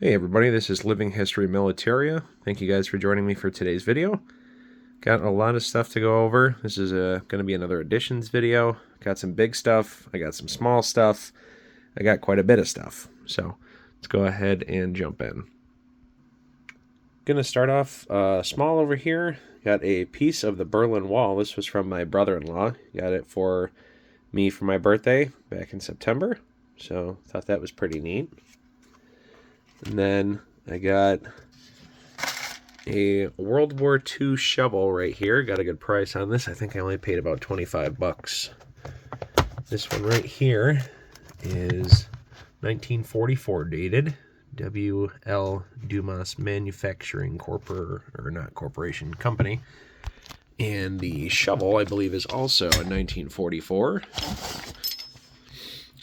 Hey everybody, this is Living History Militaria. Thank you guys for joining me for today's video. Got a lot of stuff to go over. This is going to be another additions video. Got some big stuff, I got some small stuff, I got quite a bit of stuff. So let's go ahead and jump in. Going to start off small over here. Got a piece of the Berlin Wall. This was from my brother-in-law. Got it for me for my birthday back in September. So thought that was pretty neat. And then I got a World War II shovel right here. Got a good price on this. I think I only paid about 25 bucks. This one right here is 1944 dated. W.L. Dumas Manufacturing Corporation Company. And the shovel, I believe, is also a 1944.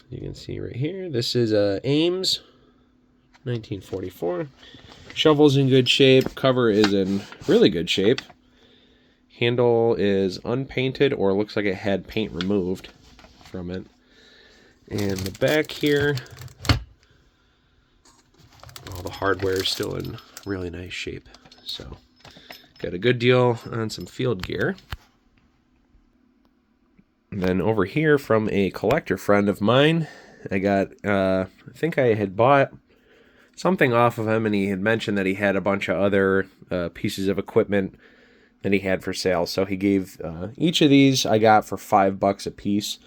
You can see right here. This is Ames. 1944. Shovel's in good shape. Cover is in really good shape. Handle is unpainted or looks like it had paint removed from it. And the back here, all the hardware is still in really nice shape. So, got a good deal on some field gear. And then over here from a collector friend of mine, I got, I think I had bought something off of him, and he had mentioned that he had a bunch of other pieces of equipment that he had for sale. So he gave each of these I got for $5 a piece,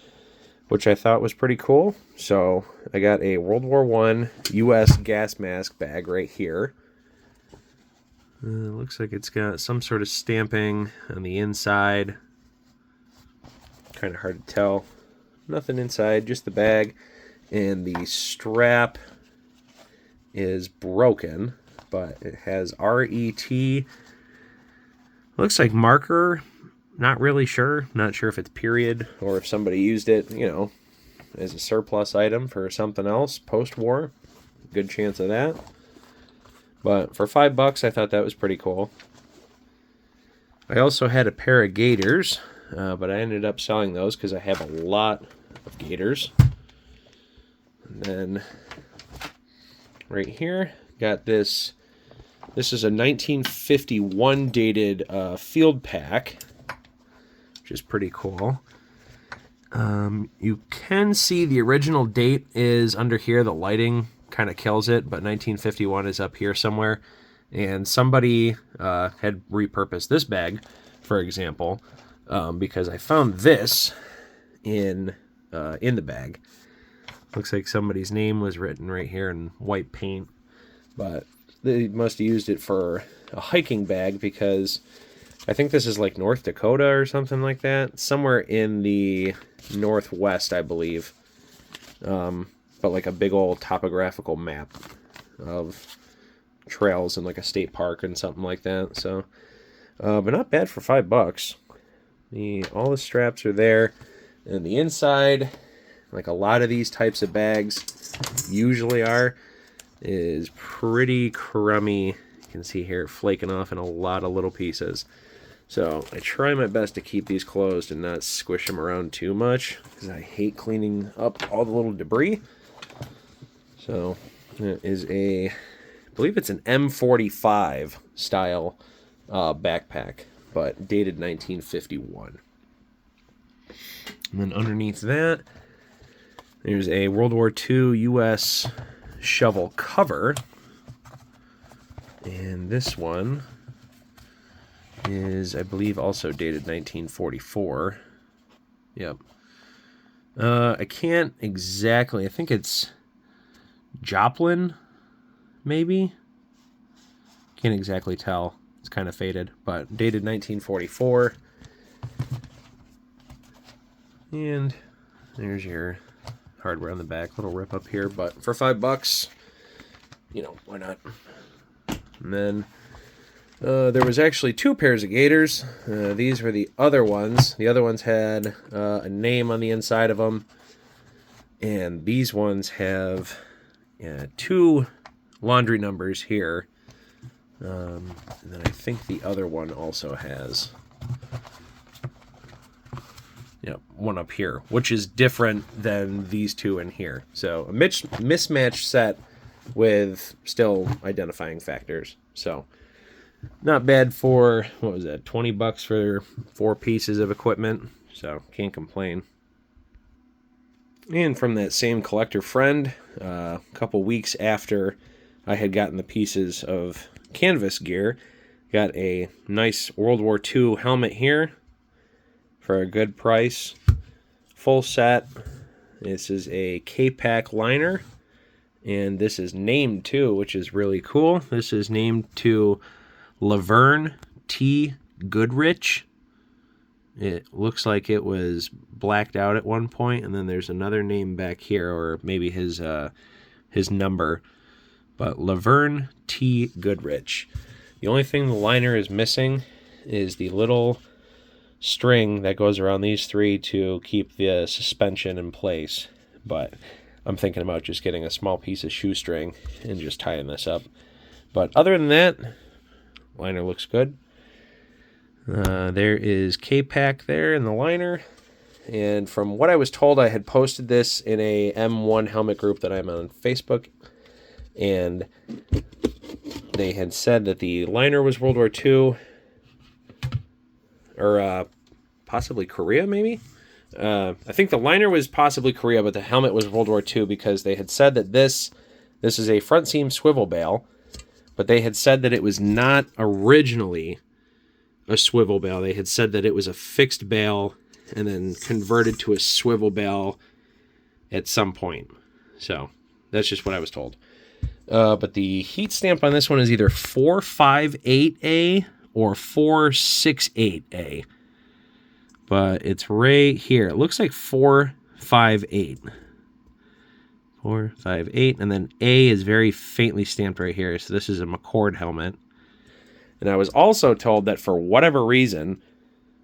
which I thought was pretty cool. So I got a World War I U.S. gas mask bag right here. Looks like it's got some sort of stamping on the inside. Kind of hard to tell. Nothing inside, just the bag. And the strap is broken, but it has RET. Looks like marker. Not really sure. Not sure if it's period or if somebody used it, you know, as a surplus item for something else post-war. Good chance of that. But for $5, I thought that was pretty cool. I also had a pair of gaiters, but I ended up selling those because I have a lot of gaiters. And then right here, got this. This is a 1951 dated field pack, which is pretty cool. You can see the original date is under here. The lighting kind of kills it, but 1951 is up here somewhere. And somebody had repurposed this bag, for example, because I found this in the bag. Looks like somebody's name was written right here in white paint, but they must have used it for a hiking bag because I think this is like North Dakota or something like that. Somewhere in the Northwest, I believe. But like a big old topographical map of trails in like a state park and something like that. So, but not bad for $5. All the straps are there, and the inside, like a lot of these types of bags usually are, is pretty crummy. You can see here flaking off in a lot of little pieces. So I try my best to keep these closed and not squish them around too much because I hate cleaning up all the little debris. So it is I believe it's an M45 style backpack, but dated 1951. And then underneath that, there's a World War II U.S. shovel cover. And this one is, I believe, also dated 1944. Yep. I can't exactly, I think it's Joplin, maybe? Can't exactly tell. It's kind of faded, but dated 1944. And there's your hardware on the back, little rip up here, but for $5, you know, why not? And then there was actually two pairs of gaiters. These were the other ones. The other ones had a name on the inside of them, and these ones have two laundry numbers here. And then I think the other one also has one up here, which is different than these two in here. So a mismatched set with still identifying factors. So not bad for, what was that, $20 for 4 pieces of equipment. So can't complain. And from that same collector friend, a couple weeks after I had gotten the pieces of canvas gear, got a nice World War II helmet here for a good price. Full set. This is a K-Pack liner, and this is named too, which is really cool. This is named to Laverne T. Goodrich. It looks like it was blacked out at one point, and then there's another name back here, or maybe his number. But Laverne T. Goodrich. The only thing the liner is missing is the little string that goes around these 3 to keep the suspension in place. But I'm thinking about just getting a small piece of shoestring and just tying this up. But other than that, liner looks good. There is K-Pack there in the liner. And from what I was told, I had posted this in a M1 helmet group that I'm on Facebook. And they had said that the liner was World War II. Or possibly Korea, maybe? I think the liner was possibly Korea, but the helmet was World War II because they had said that this is a front seam swivel bail. But they had said that it was not originally a swivel bail. They had said that it was a fixed bail and then converted to a swivel bail at some point. So that's just what I was told. But the heat stamp on this one is either 458A or 468A. But it's right here. It looks like 458. 458. And then A is very faintly stamped right here. So this is a McCord helmet. And I was also told that for whatever reason,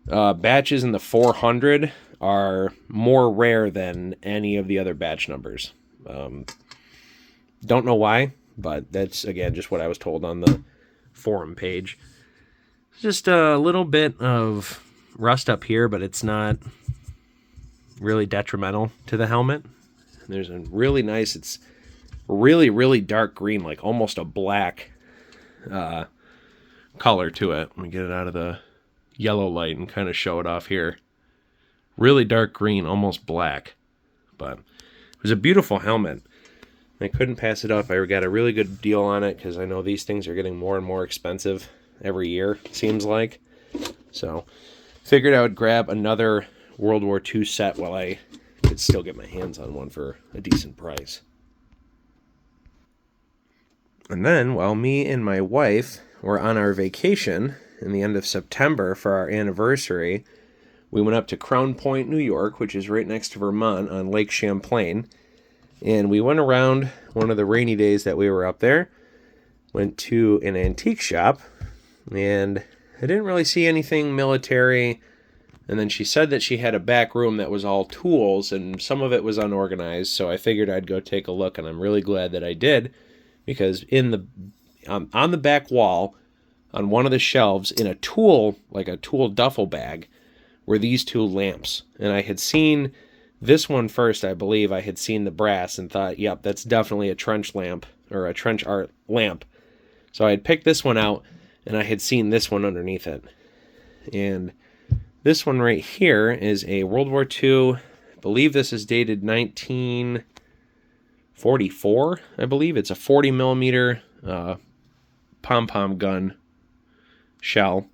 batches in the 400 are more rare than any of the other batch numbers. Don't know why, but that's, again, just what I was told on the forum page. Just a little bit of rust up here, but it's not really detrimental to the helmet. And there's a really nice, it's really, really dark green, like almost a black color to it. Let me get it out of the yellow light and kind of show it off here. Really dark green, almost black. But it was a beautiful helmet. I couldn't pass it up. I got a really good deal on it because I know these things are getting more and more expensive every year, it seems like. So figured I would grab another World War II set while I could still get my hands on one for a decent price. And then, while me and my wife were on our vacation in the end of September for our anniversary, we went up to Crown Point, New York, which is right next to Vermont on Lake Champlain. And we went around one of the rainy days that we were up there, went to an antique shop, and I didn't really see anything military. And then she said that she had a back room that was all tools, and some of it was unorganized, so I figured I'd go take a look, and I'm really glad that I did, because on the back wall, on one of the shelves, in a tool, like a tool duffel bag, were these 2 lamps. And I had seen this one first, I believe. I had seen the brass and thought, yep, that's definitely a trench lamp, or a trench art lamp. So I had picked this one out, and I had seen this one underneath it. And this one right here is a World War II, I believe this is dated 1944, I believe. It's a 40 millimeter pom-pom gun shell.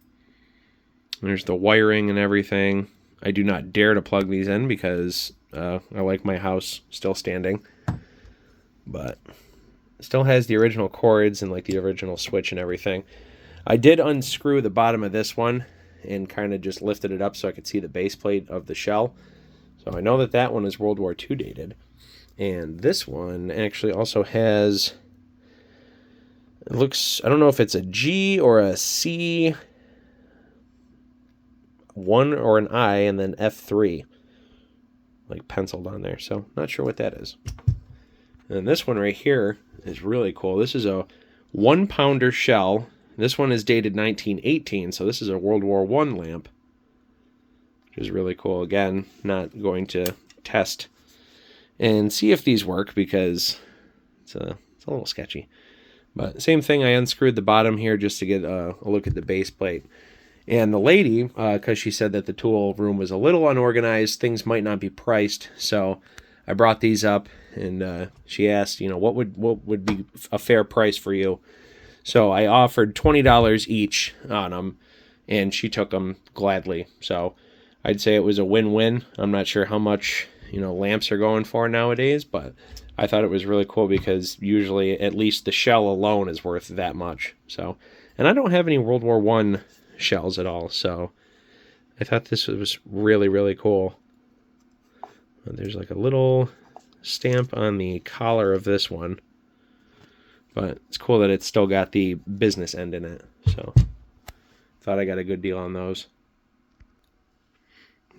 There's the wiring and everything. I do not dare to plug these in because I like my house still standing. But it still has the original cords and like the original switch and everything. I did unscrew the bottom of this one and kind of just lifted it up so I could see the base plate of the shell. So I know that that one is World War II dated. And this one actually also has, it looks, I don't know if it's a G or a C, 1 or an I, and then F3, like penciled on there. So not sure what that is. And this one right here is really cool. This is a 1-pounder shell. This one is dated 1918, so this is a World War I lamp, which is really cool. Again, not going to test and see if these work because it's a It's a little sketchy. But same thing, I unscrewed the bottom here just to get a look at the base plate. And the lady, because she said that the tool room was a little unorganized, things might not be priced, so I brought these up, and she asked, what would be a fair price for you? So I offered $20 each on them, and she took them gladly. So I'd say it was a win-win. I'm not sure how much lamps are going for nowadays, but I thought it was really cool because usually at least the shell alone is worth that much. So, and I don't have any World War I shells at all, so I thought this was really, really cool. There's like a little stamp on the collar of this one, but it's cool that it's still got the business end in it. So thought I got a good deal on those.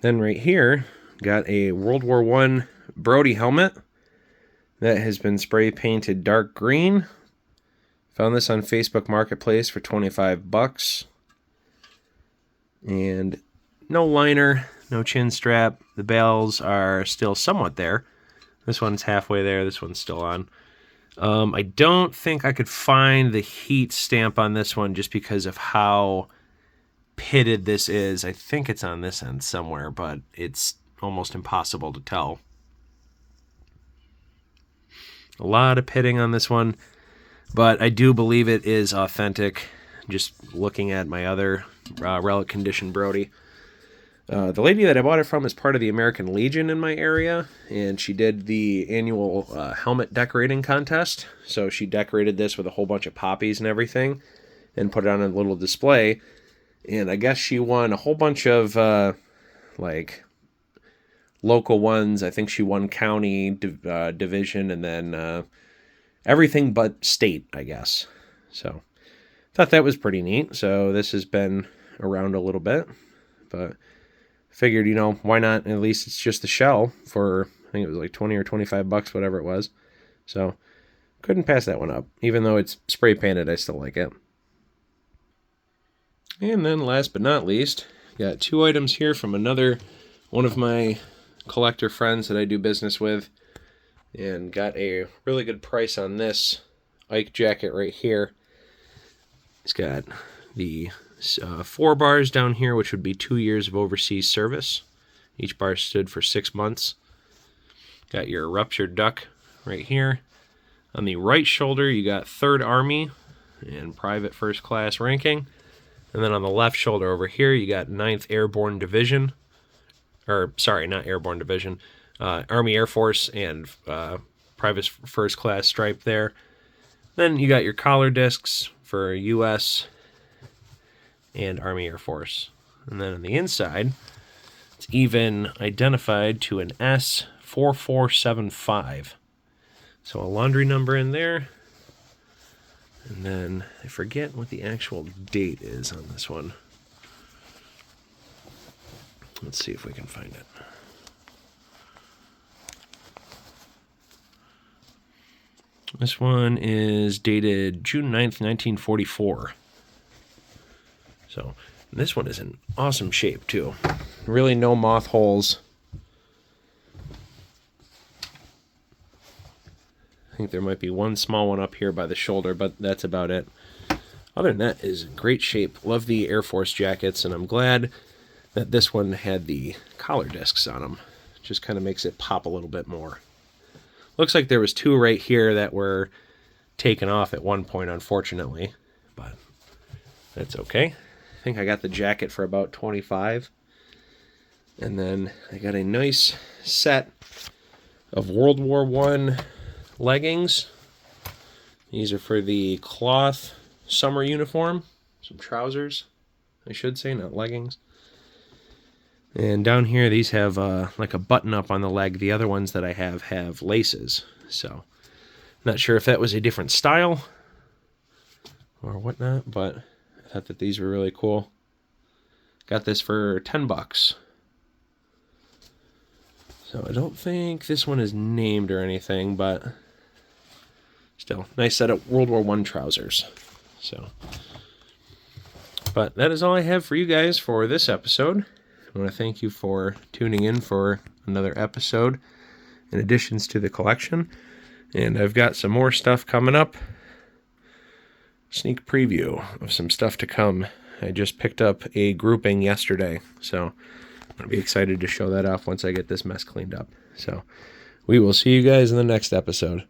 Then right here, got a World War I Brody helmet that has been spray painted dark green. Found this on Facebook Marketplace for $25. And no liner, no chin strap. The bells are still somewhat there. This one's halfway there, this one's still on. I don't think I could find the heat stamp on this one just because of how pitted this is. I think it's on this end somewhere, but it's almost impossible to tell. A lot of pitting on this one, but I do believe it is authentic. Just looking at my other relic condition Brody. The lady that I bought it from is part of the American Legion in my area, and she did the annual helmet decorating contest. So she decorated this with a whole bunch of poppies and everything and put it on a little display. And I guess she won a whole bunch of local ones. I think she won county division, and then everything but state, I guess. So thought that was pretty neat. So this has been around a little bit, but figured, why not? At least it's just the shell for, I think it was like 20 or 25 bucks, whatever it was. So couldn't pass that one up. Even though it's spray painted, I still like it. And then last but not least, got two items here from another one of my collector friends that I do business with, and got a really good price on this Ike jacket right here. It's got the 4 bars down here, which would be 2 years of overseas service. Each bar stood for 6 months. Got your ruptured duck right here. On the right shoulder, you got 3rd Army and private first class ranking. And then on the left shoulder over here, you got 9th Airborne Division. Or, sorry, not Airborne Division. Army Air Force and private first class stripe there. Then you got your collar discs for U.S. and Army Air Force. And then on the inside, it's even identified to an S4475. So a laundry number in there. And then I forget what the actual date is on this one. Let's see if we can find it. This one is dated June 9th, 1944. So this one is in awesome shape too. Really no moth holes. I think there might be one small one up here by the shoulder, but that's about it. Other than that, is in great shape. Love the Air Force jackets, and I'm glad that this one had the collar discs on them. Just kind of makes it pop a little bit more. Looks like there was 2 right here that were taken off at one point, unfortunately, but that's okay. I think I got the jacket for about $25. And then I got a nice set of World War I leggings. These are for the cloth summer uniform. Some trousers, I should say, not leggings. And down here, these have like a button up on the leg. The other ones that I have laces. So, not sure if that was a different style or whatnot, but I thought that these were really cool. Got this for $10. So I don't think this one is named or anything, but still, nice set of World War I trousers. So, but that is all I have for you guys for this episode. I want to thank you for tuning in for another episode in additions to the collection. And I've got some more stuff coming up. Sneak preview of some stuff to come. I just picked up a grouping yesterday, so I'm going to be excited to show that off once I get this mess cleaned up. So we will see you guys in the next episode.